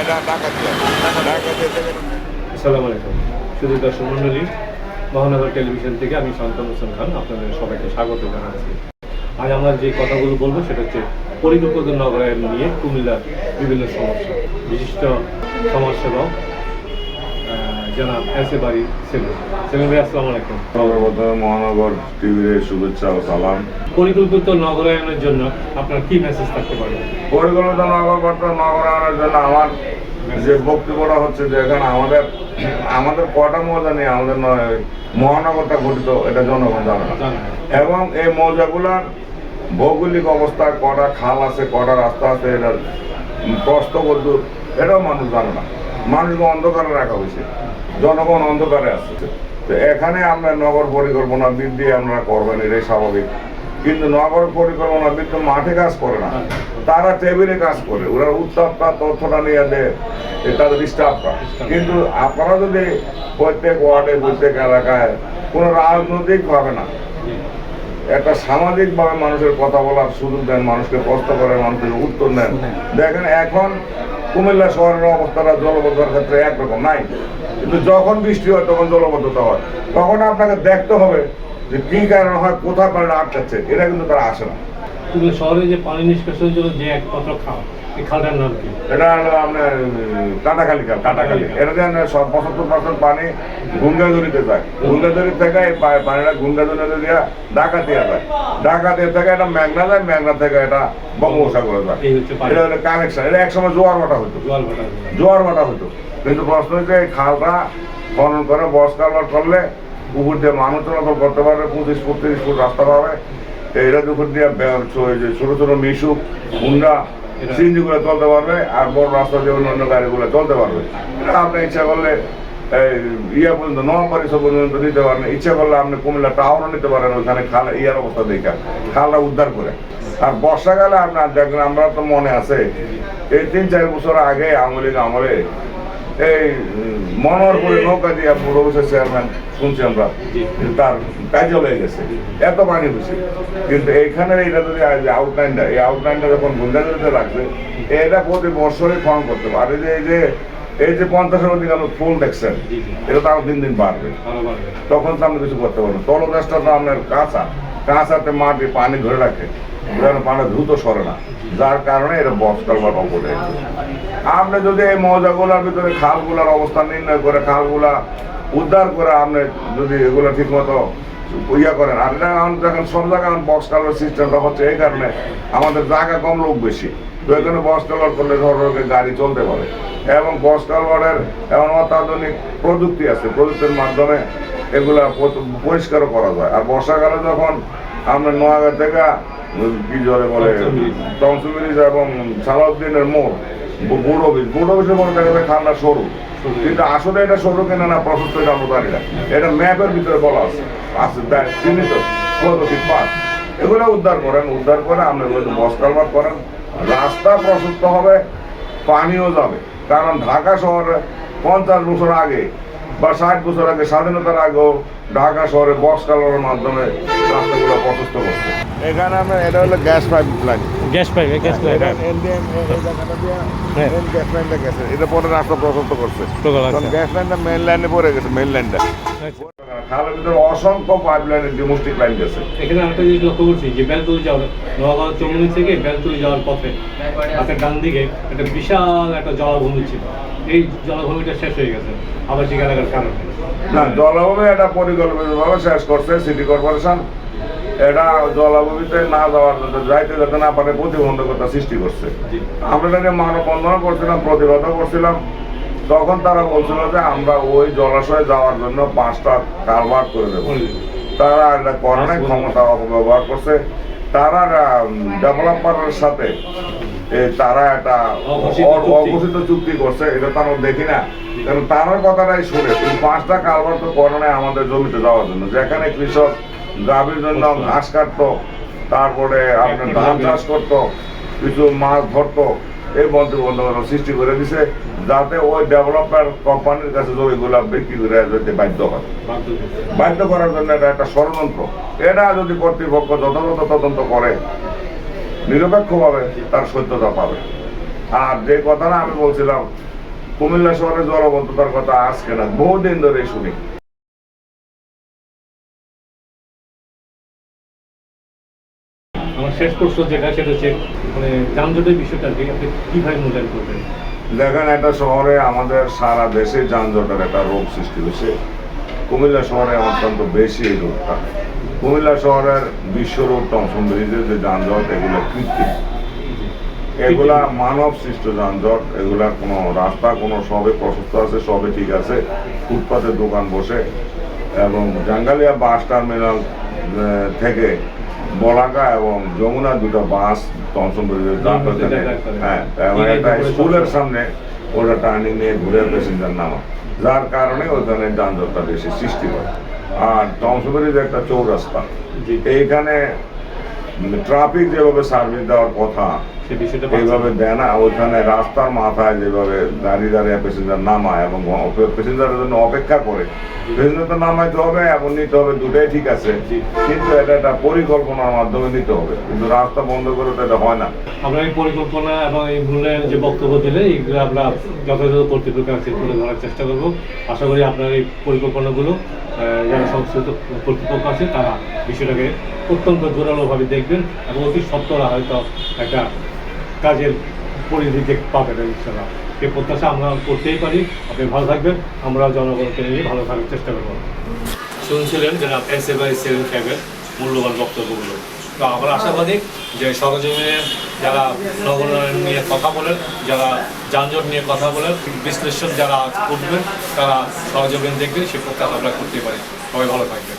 এটা ডাকাতিয়া থেকে। আসসালামু আলাইকুম শুধু দর্শক মণ্ডলী, মহানগর টেলিভিশন থেকে আমি শান্তনু হোসেন খান আপনাদের সবাইকে স্বাগত জানাচ্ছি। আজ আমরা যে কথাগুলো বলবো সেটা হচ্ছে পরিকল্পিত নগরায়ণ নিয়ে কুমিল্লার বিভিন্ন সমস্যা। বিশিষ্ট সমাজসেবক জনাব এসে বাড়ি সেলিম ভাই, আসসালামু আলাইকুম। মহানগর টিভির শুভেচ্ছা ও সালাম। পরিকল্পিত নগরায়ণের জন্য আপনার কি মেসেজ থাকতে পারে? পরিকল্পিত নগরায়ণের জন্য আমার যে বক্তব্যটা হচ্ছে যে এখানে আমাদের কটা মৌজা নিয়ে আমাদের মহানগরটা গঠিত, এটা জনগণ জানে না। এবং এই মৌজাগুলার ভৌগোলিক অবস্থা, কটা খাল আছে, কটা রাস্তা আছে, এটার প্রস্থ কদ্দূর, এটাও মানুষ জানে না। মানুষকে অন্ধকারে রাখা হয়েছে, জনগণ অন্ধকারে আছে। তো এখানে আমরা নগর পরিকল্পনাবিদ দিয়ে আমরা করবেন, এটাই স্বাভাবিক। কিন্তু নগর পরিকল্পনাবিদ তো মাঠে কাজ করে না, তারা টেবিলে কাজ করে। ওরা উত্তাপটা তথ্যটা নিয়ে দেয়, তাদের স্টাফটা। কিন্তু আপনারা যদি প্রত্যেক ওয়ার্ডে প্রত্যেক এলাকায় কোনো রাজনৈতিকভাবে না, একটা সামাজিকভাবে মানুষের কথা বলার সুযোগ দেন, মানুষকে প্রশ্ন করেন, মানুষের উত্তর দেন। দেখেন এখন কুমিল্লা শহরের অবস্থাটা জলবদ্ধতার ক্ষেত্রে একরকম নাই, কিন্তু যখন বৃষ্টি হয় তখন জলবদ্ধতা হয়। তখন আপনাকে দেখতে হবে যে কি কারণে হয়, কোথায় পানিটা আটকাচ্ছে। এটা কিন্তু তারা আসে না। শহরে যে পানি নিষ্কাশনের জন্য যে একমাত্র খাল, এই খালটার নাম কি? এটা হলো আপনার কাটাখালি খাল। এটা দিয়ে 75% পানি গুঙ্গাজুরিতে যায়। গুঙ্গাজুরি থেকে পানিটা গুঙ্গাজুরিতে দিয়ে ডাকাতিয়া যায়। ডাকাতিয়া থেকে এটা মেঘনা যায়, মেঘনা থেকে এটা বঙ্গোপসাগরে যায়। এটা হলো কানেকশন। এটা একসময় জোয়ার ভাটা হতো। কিন্তু প্রশ্ন হচ্ছে এই খালটা খনন করে বস কালভার্ট করলে উপর দিয়ে মানুষ চলাচল করতে পারবে, 25-30 ফুট রাস্তা পাবে। এটা দুপুর দিয়ে ছোট ছোট মিশুক, হুন্ডা, সিএনজিগুলো চলতে পারবে, আর বড় রাস্তা দিয়ে অন্য গাড়িগুলো চলতে পারবে। আপনি ইচ্ছা করলে পর্যন্ত নভেম্বর পর্যন্ত নিতে পারেন। ইচ্ছা করলে আপনি কুমিল্লা টাউনও নিতে পারেন, ওইখানে খাল অবস্থা দেখে খালটা উদ্ধার করে। আর বর্ষাকালে আপনার দেখবেন, আমরা তো মনে আছে এই 3-4 বছর আগে আওয়ামী লীগ আমলে এই মনোহরপুরে নৌকা দিয়ে পুরো চেয়ারম্যান শুনছি আমরা, তার কাজে হয়ে গেছে, এত পানি হয়েছে। কিন্তু এইখানে এটা যদি আউটলাইনটা, এই আউটলাইনটা যখন গুন্ডাগিরিতে রাখবে, এটা প্রতি বছরই ফর্ম করতে পারে। এই যে 50-এর অধিক ফুল দেখছেন, এটা তো আরো দিন দিন বাড়বে। তখন তো আপনি কিছু করতে পারবেন। তলদেশটা তো আপনার কাঁচাতে মাটি পানি ধরে রাখে, পানি দ্রুত সরে না, যার কারণে এটা বক্স কালভার্ট অপরে। আপনি যদি এই মৌজাগুলার ভিতরে খালগুলার অবস্থান নির্ণয় করে খালগুলা উদ্ধার করে আপনি যদি এগুলো ঠিক মতো করেন, আর এটা দেখেন সব জায়গায় বক্স কালভার্ট সিস্টেমটা হচ্ছে এই কারণে আমাদের জায়গা কম, লোক বেশি। তো এখানে বক্স কালভার্ট করলে সড়কে গাড়ি চলতে পারে। এবং বক্স কালভার্টের এমন অত্যাধুনিক প্রযুক্তি আছে, প্রযুক্তির মাধ্যমে এগুলা পরিষ্কারও করা যায়। আর বর্ষাকালে যখন আমরা নোয়াগাঁ থেকে কি জলে বলে টমসু ব্রিজ এবং সালাউদ্দিনের মোড়, বুড়ো ব্রিজের মধ্যে দেখা যায় খালটা সরু, কিন্তু আসলে এটা সরু কেনা না প্রশস্ত, এটা আমরা জানি না। এটা ম্যাপের ভিতরে বলা আছে চিহ্নিত পদ্ধতি পাস। এগুলো উদ্ধার করে আপনি বক্স কালভার্ট করেন, রাস্তা প্রশস্ত হবে, পানিও যাবে। কারণ ঢাকা শহরে 50 বছর আগে বা 60 বছর আগে, স্বাধীনতার আগেও ঢাকা শহরে বক্স কালভার্টের মাধ্যমে রাস্তাগুলো প্রশস্ত করছে। এখানে আমরা এটা হলো গ্যাস পাইপ লাইন, এটা পরে রাস্তা প্রশস্ত করছে। গ্যাস লাইনটা মেইন লাইনে পড়ে গেছে, মেইন লাইনটা। খালের ভিতরে অসংখ্য পাইপ লাইনের ডোমেস্টিক লাইন গেছে। এখানে একটা জিনিস লক্ষ্য করছি যে বেলতলি যাওয়ার, নোয়াগাঁও চৌমুনি থেকে বেলতলি যাওয়ার পথে হাতের ডান দিকে একটা বিশাল একটা জলাভূমি ছিল। এই জলাভূমিটা শেষ হয়ে গেছে আবাসিক এলাকার কারণে। না, জলাভূমি এটা পরিকল্পিতভাবে শেষ করছে সিটি কর্পোরেশন। এটা জলাভূমিতে না যাইতে যাতে না পারে প্রতিবন্ধকতা সৃষ্টি করছে। আমরা এটাকে মানববন্ধন করছিলাম, প্রতিবাদও করছিলাম। তখন তারা বলছিল যে আমরা ওই জলাশয়ে যাওয়ার জন্য 5টা কালভার্ট করে দেবো। তারা এটা করে নাই, ক্ষমতা অপব্যবহার করছে। তারা ডেভেলপারের সাথে তারা একটা অঘোষিত চুক্তি করছে, এটা তো আমরা দেখি না। কারণ তার কথাটাই শুনে 5টা কালভার্ট তো করে নাই আমাদের জমিতে যাওয়ার জন্য, যেখানে কৃষক গাভীর জন্য ঘাস কাটতো, তারপরে আপনার ধান চাষ করতো, কিছু মাছ ধরতো। এই বন্ধুবান্ধব সৃষ্টি করে দিছে যাতে ওই ডেভেলপার কোম্পানির কাছে জমিগুলা বিক্রি করে যেতে বাধ্য করার জন্য এটা একটা ষড়যন্ত্র। এটা যদি কর্তৃপক্ষ যথাযথ তদন্ত করে, নিরপেক্ষভাবে তার সত্যতা পাবে। আর যে কথাটা আমি বলছিলাম কুমিল্লা শহরে জলবদ্ধতার কথা আজকে না, বহুদিন ধরে শুনি। আমার শেষ প্রশ্ন যেটা, সেটা হচ্ছে মানে যানজটের বিষয়টা আপনি কিভাবে মূল্যায়ন করবেন? দেখেন, একটা শহরে আমাদের সারা দেশে যানজটের একটা রোগ সৃষ্টি হয়েছে। কুমিল্লা শহরে অত্যন্ত বেশি এই রোগটা। কুমিল্লা শহরের বিশ্ব রোড টমসন ব্রিজের যে যানজট, এগুলো কৃত্রিম, এগুলা মানব সৃষ্ট যানজট। এগুলা কোনো রাস্তা কোনো সবে প্রশস্ত আছে, সবে ঠিক আছে, ফুটপাতে দোকান বসে, এবং জাঙ্গালিয়া বাস টার্মিনাল থেকে বলাকা এবং যমুনা দুটো বাস টমসন ব্রিজের হ্যাঁ, এবং একটা স্কুলের সামনে ওটা টার্নিং নিয়ে ঘুরে প্যাসেঞ্জার নামা, যার কারণে ওখানে যানজটটা বেশি সৃষ্টি হয়। আর টমসন ব্রিজ একটা চৌরাস্তা, এইখানে ট্রাফিক যেভাবে সার্ভিস দেওয়ার কথা এইভাবে দেয় না। ওইখানে রাস্তার মাথায় যেভাবে দাঁড়িয়ে দাঁড়িয়ে প্যাসেঞ্জার নামায় এবং প্যাসেঞ্জারের জন্য অপেক্ষা করে, প্যাসেঞ্জার তো নামাইতে হবে এবং নিতে হবে, দুটাই ঠিক আছে, কিন্তু এটা একটা পরিকল্পনার মাধ্যমে নিতে হবে, কিন্তু রাস্তা বন্ধ করে তো এটা হয় না। আমরা এই পরিকল্পনা এবং এই মূল্যের যে বক্তব্য দিলে, এইগুলো আমরা যথাযথ কর্তৃপক্ষের কাছে তুলে ধরার চেষ্টা করব। আশা করি আপনার এই পরিকল্পনাগুলো যারা সংশ্লিষ্ট কর্তৃপক্ষ আছে তারা বিষয়টাকে অত্যন্ত জোরালোভাবে দেখবেন এবং অতি সত্বরা হয়তো একটা কাজের পরিধি পাবেন ইনশাআল্লাহ। এই প্রত্যাশা আমরা করতেই পারি। আপনি ভালো থাকবেন, আমরা জনগণকে নিয়ে ভালো থাকার চেষ্টা করব। শুনছিলেন যারা SFI-7 সাহেবের মূল্যবান বক্তব্যগুলো। তো আমরা আশাবাদী যে সরজমিনে যারা নগর উন্নয়ন নিয়ে কথা বলেন, যারা যানজট নিয়ে কথা বলেন, বিশ্লেষণ যারা করবেন, তারা সরজমিন দেখবেন, সে প্রত্যাশা আমরা করতেই পারি। সবাই ভালো থাকবেন।